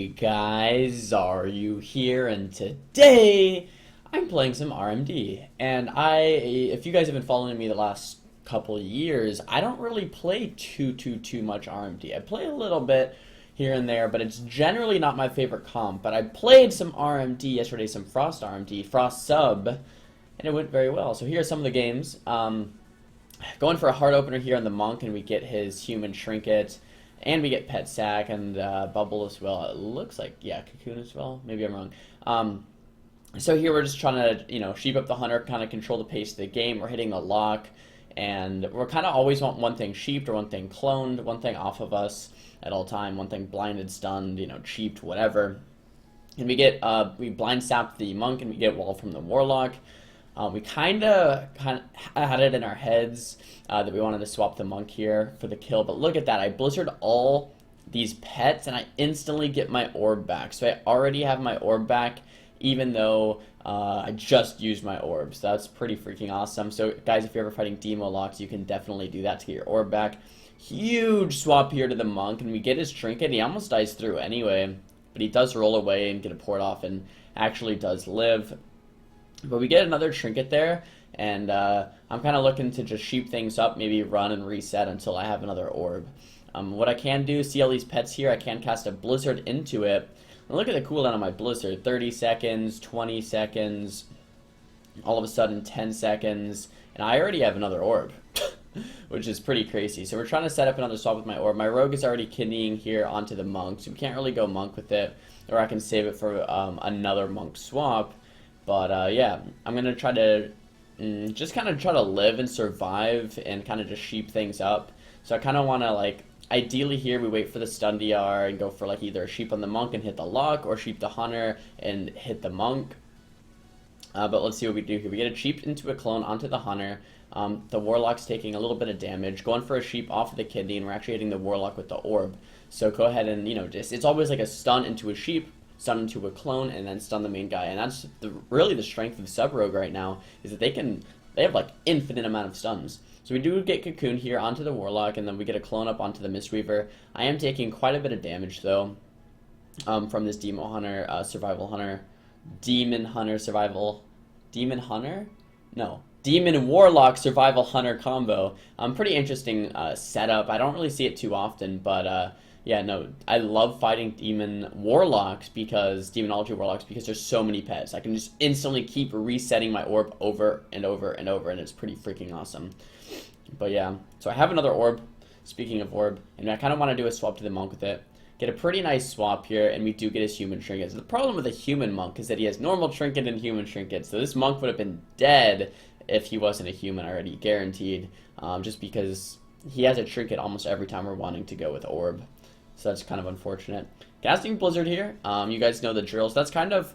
Hey guys, Xaryu here, and today I'm playing some RMD. And if you guys have been following me the last couple of years, I don't really play too much RMD. I play a little bit here and there, but it's generally not my favorite comp. But I played some RMD yesterday, some Frost RMD, Frost sub, and it went very well. So here are some of the games. Going for a hard opener here on the Monk, and we get his human trinket. And we get Pet Sack and Bubble as well. It looks like, yeah, Cocoon as well. Maybe I'm wrong. So here we're just trying to, sheep up the hunter, kind of control the pace of the game. We're hitting the lock, and we're kind of always want one thing sheeped or one thing cloned, one thing off of us at all time, one thing blinded, stunned, cheaped, whatever. And we blind sap the Monk, and we get wall from the Warlock. We kind of had it in our heads that we wanted to swap the Monk here for the kill, but look at that. I blizzard all these pets, and I instantly get my orb back. So I already have my orb back, even though I just used my orbs. That's pretty freaking awesome. So guys, if you're ever fighting demo locks, you can definitely do that to get your orb back. Huge swap here to the Monk, and we get his trinket. He almost dies through anyway, but he does roll away and get a port off and actually does live. But we get another trinket there, and I'm kind of looking to just sheep things up, maybe run and reset until I have another orb. What I can do, see all these pets here, I can cast a blizzard into it. And look at the cooldown on my blizzard, 30 seconds, 20 seconds, all of a sudden 10 seconds, and I already have another orb, which is pretty crazy. So we're trying to set up another swap with my orb. My rogue is already kidneying here onto the Monk, so we can't really go Monk with it, or I can save it for another Monk swap. But yeah, I'm going to try to just kind of try to live and survive and kind of just sheep things up. So I kind of want to, ideally here we wait for the stun DR and go for either a sheep on the Monk and hit the lock, or sheep the hunter and hit the Monk. But let's see what we do here. We get a sheep into a clone onto the hunter. The Warlock's taking a little bit of damage, going for a sheep off of the kidney, and we're actually hitting the Warlock with the orb. So go ahead and, it's always like a stun into a sheep, stun into a clone, and then stun the main guy. And that's really the strength of the sub rogue right now, is that they have infinite amount of stuns. So we do get Cocoon here onto the Warlock, and then we get a clone up onto the Mistweaver. I am taking quite a bit of damage though from this Demo Hunter, Survival Hunter, Demon Hunter, Survival, Demon Hunter? No. Demon Warlock Survival Hunter combo. Pretty interesting setup. I don't really see it too often, but yeah, no, I love fighting Demon Warlocks Demonology Warlocks, because there's so many pets. I can just instantly keep resetting my orb over and over and over, and it's pretty freaking awesome. But yeah, so I have another orb, speaking of orb, and I kind of want to do a swap to the Monk with it. Get a pretty nice swap here, and we do get his human trinket. So the problem with a human Monk is that he has normal trinket and human trinket, so this Monk would have been dead if he wasn't a human already, guaranteed, just because he has a trinket almost every time we're wanting to go with orb. So that's kind of unfortunate. Casting Blizzard here. You guys know the drills. That's kind of,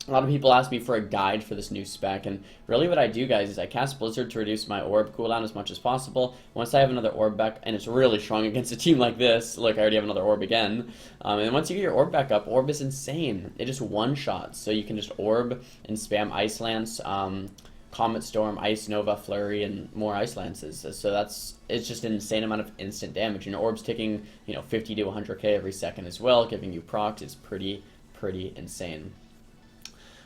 a lot of people ask me for a guide for this new spec, and really what I do, guys, is I cast Blizzard to reduce my orb cooldown as much as possible. Once I have another orb back, and it's really strong against a team like this, look, I already have another orb again, and once you get your orb back up, orb is insane. It just one-shots, so you can just orb and spam Ice Lance, Comet Storm, Ice Nova, Flurry, and more Ice Lances. So it's just an insane amount of instant damage. And orb's taking 50 to 100k every second as well, giving you procs. It's pretty insane.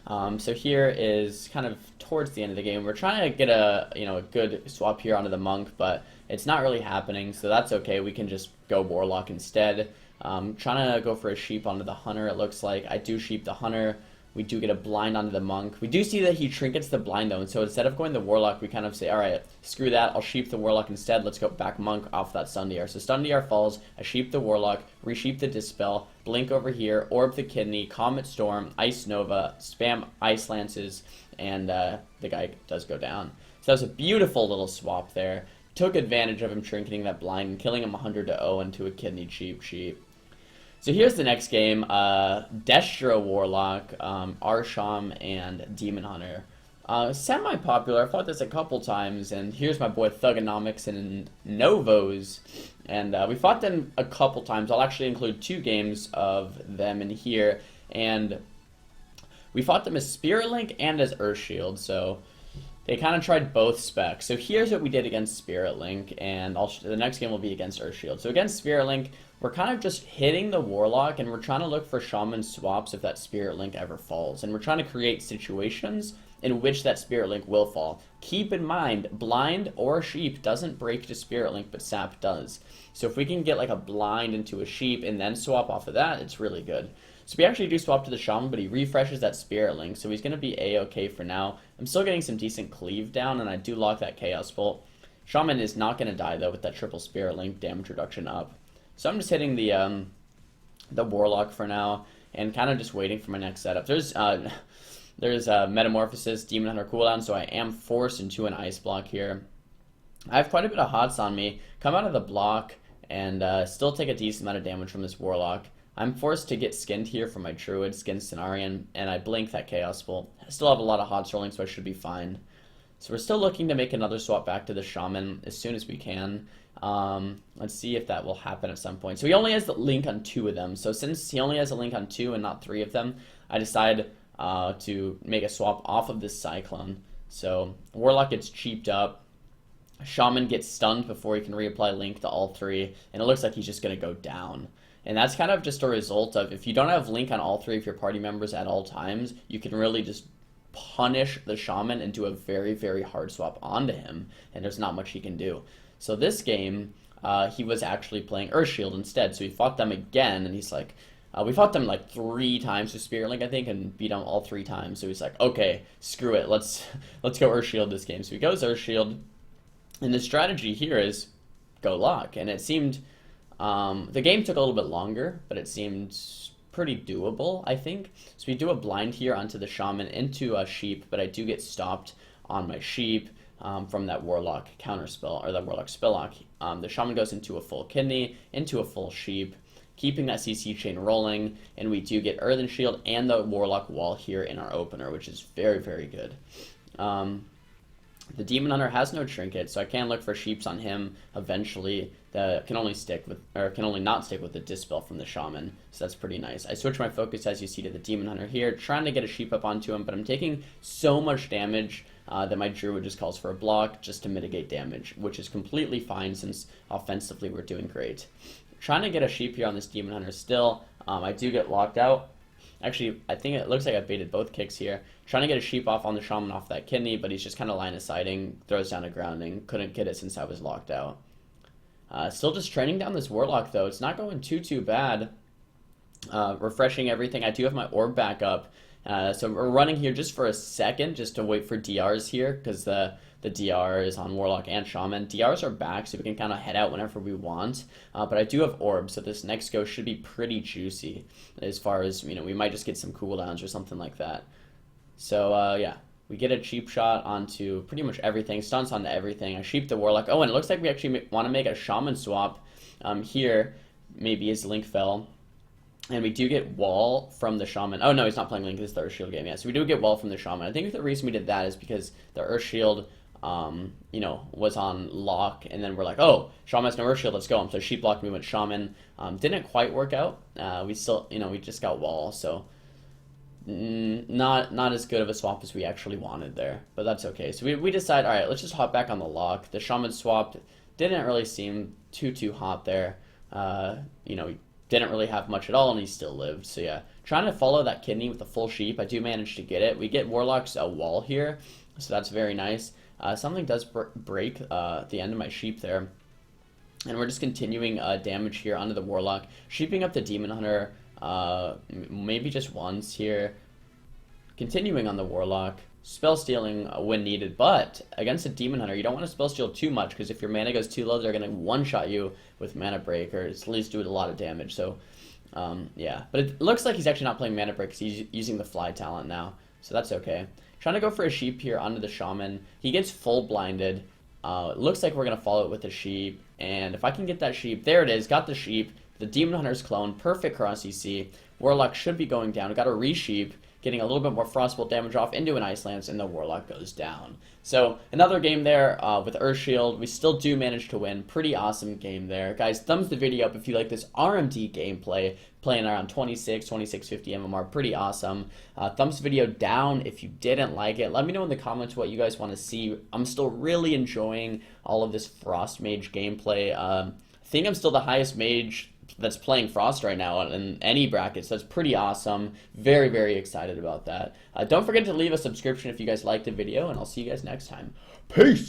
So here is kind of towards the end of the game. We're trying to get a good swap here onto the Monk, but it's not really happening. So that's okay. We can just go Warlock instead. Trying to go for a sheep onto the Hunter. It looks like I do sheep the Hunter. We do get a blind onto the Monk. We do see that he trinkets the blind though, and so instead of going the Warlock, we kind of say, alright, screw that, I'll sheep the Warlock instead, let's go back Monk off that stun DR. So stun DR falls, I sheep the Warlock, resheep the Dispel, blink over here, orb the kidney, Comet Storm, Ice Nova, spam Ice Lances, and the guy does go down. So that was a beautiful little swap there. Took advantage of him trinketing that blind and killing him 100 to 0 into a kidney cheap. So here's the next game, Destro Warlock, Arsham, and Demon Hunter. Semi-popular, I've fought this a couple times, and here's my boy Thugonomics and Novos, and we fought them a couple times. I'll actually include 2 games of them in here, and we fought them as Spirit Link and as Earthshield, so they kind of tried both specs. So here's what we did against Spirit Link, and the next game will be against Earthshield. So against Spirit Link, we're kind of just hitting the Warlock, and we're trying to look for Shaman swaps if that Spirit Link ever falls. And we're trying to create situations in which that Spirit Link will fall. Keep in mind, Blind or Sheep doesn't break to Spirit Link, but Sap does. So if we can get like a Blind into a Sheep and then swap off of that, it's really good. So we actually do swap to the Shaman, but he refreshes that Spirit Link, so he's going to be A-okay for now. I'm still getting some decent cleave down, and I do lock that Chaos Bolt. Shaman is not going to die, though, with that triple Spirit Link damage reduction up. So I'm just hitting the Warlock for now, and kind of just waiting for my next setup. There's Metamorphosis, Demon Hunter cooldown, so I am forced into an Ice Block here. I have quite a bit of Hots on me. Come out of the block, and still take a decent amount of damage from this Warlock. I'm forced to get skinned here from my Druid, skin Cenarian, and I blink that Chaos Bolt. I still have a lot of Hots rolling, so I should be fine. So we're still looking to make another swap back to the Shaman as soon as we can. Let's see if that will happen at some point. So he only has the link on 2 of them. So since he only has a link on 2 and not 3 of them, I decided to make a swap off of this Cyclone. So Warlock gets cheaped up. Shaman gets stunned before he can reapply link to all 3. And it looks like he's just going to go down. And that's kind of just a result of, if you don't have link on all 3 of your party members at all times, you can really just punish the Shaman and do a very, very hard swap onto him, and there's not much he can do. So this game, he was actually playing Earthshield instead, so he fought them again, and he's like, we fought them like 3 times with Spirit Link, I think, and beat them all 3 times, so he's like, okay, screw it, let's go Earthshield this game. So he goes Earthshield, and the strategy here is go lock, and it seemed... the game took a little bit longer, but it seemed pretty doable, I think. So we do a blind here onto the Shaman into a Sheep, but I do get stopped on my Sheep from that Warlock counterspell, or that Warlock spelllock. The Shaman goes into a full Kidney, into a full Sheep, keeping that CC chain rolling, and we do get Earthen Shield and the Warlock wall here in our opener, which is very, very good. The Demon Hunter has no trinket, so I can look for Sheeps on him eventually that can only stick with, or can only not stick with the Dispel from the Shaman, so that's pretty nice. I switch my focus, as you see, to the Demon Hunter here, trying to get a Sheep up onto him, but I'm taking so much damage that my Druid just calls for a block just to mitigate damage, which is completely fine since offensively we're doing great. Trying to get a Sheep here on this Demon Hunter still. I do get locked out. Actually, I think it looks like I baited both kicks here. Trying to get a Sheep off on the Shaman off that Kidney, but he's just kind of line of sighting, throws down a grounding. Couldn't get it since I was locked out. Still just training down this Warlock, though. It's not going too bad. Refreshing everything. I do have my orb back up. So we're running here just for a second, just to wait for DRs here, because the DR is on Warlock and Shaman. DRs are back, so we can kind of head out whenever we want. But I do have orbs, so this next go should be pretty juicy, as far as, you know, we might just get some cooldowns or something like that. So, yeah. We get a cheap shot onto pretty much everything, stuns onto everything. I sheep the Warlock. Oh, and it looks like we actually want to make a Shaman swap here. Maybe his Link fell. And we do get wall from the Shaman. Oh, no, he's not playing Link. This is the Earthshield game. Yeah, so we do get wall from the Shaman. I think the reason we did that is because the Earthshield, you know, was on lock. And then we're like, oh, Shaman has no Earthshield. Let's go. So sheep blocked me with Shaman. Didn't quite work out. We still, you know, we just got wall. So not as good of a swap as we actually wanted there. But that's okay. So we decide, all right, let's just hop back on the lock. The Shaman swap didn't really seem too hot there. You know, didn't really have much at all, and he still lived. So yeah, trying to follow that Kidney with the full sheep. I do manage to get it. We get Warlock's wall here, so that's very nice. Something does break the end of my sheep there. And we're just continuing damage here onto the Warlock. Sheeping up the Demon Hunter maybe just once here. Continuing on the Warlock. Spell stealing when needed, but against a Demon Hunter, you don't want to spell steal too much, because if your mana goes too low, they're going to one-shot you with Mana Break, or at least do a lot of damage. So, yeah. But it looks like he's actually not playing Mana Break, because he's using the Fly talent now. So that's okay. Trying to go for a Sheep here onto the Shaman. He gets full blinded. It looks like we're going to follow it with a Sheep. And if I can get that Sheep, there it is. Got the Sheep. The Demon Hunter's clone. Perfect cross CC. Warlock should be going down. Got a re-Sheep. Getting a little bit more Frostbolt damage off into an Ice Lance, and the Warlock goes down. So, another game there with Earthshield. We still do manage to win. Pretty awesome game there. Guys, thumbs the video up if you like this RMD gameplay. Playing around 2650 MMR. Pretty awesome. Thumbs the video down if you didn't like it. Let me know in the comments what you guys want to see. I'm still really enjoying all of this Frost Mage gameplay. I think I'm still the highest Mage that's playing Frost right now in any brackets. That's pretty awesome. Very, very excited about that. Don't forget to leave a subscription if you guys liked the video, and I'll see you guys next time. Peace!